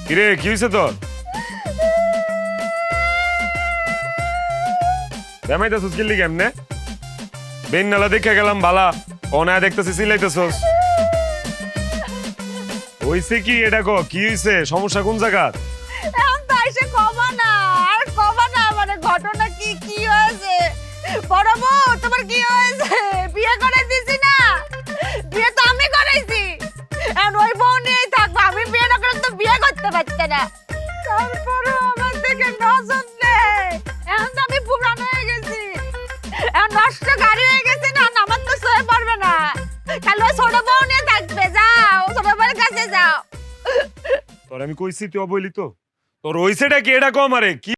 কিরে কি হয়েছে তোর? বেমাইতে সুস্কিল্লি কেমনে? বেন নালা দেখে গেলাম বালা, অনায় দেখতেছি সিলাইতেছস। হইছে কি এটা কো? কি হইছে? সমস্যা কোন জায়গা? এখন তো এসে কমা না, আর কমা না, মানে ঘটনা কি কি হয়েছে? বড় বউ তোমার কি হয়েছে? বিয়ে করে দিছি না, বিয়ে তো আমি করাইছি। এখন ওই বউ নিয়েই থাকবো, আমি বিয়ে না করলে তো বিয়ে করতে পারতে না। তারপরে আমার থেকে নজর নেই, এখন তো আমি পুরান হয়ে গেছি, এখন নষ্ট গাড়ি হয়ে গেছে না, আমার তো সয়ে পারবে না। খালি ওই ছোট বউ নিয়ে থাকবে, যাও ছোট বউয়ের কাছে যাও। তোর আমি কইছি তুই অবৈলি তো? তোর হইছেটা কি এটা কম আরে? কি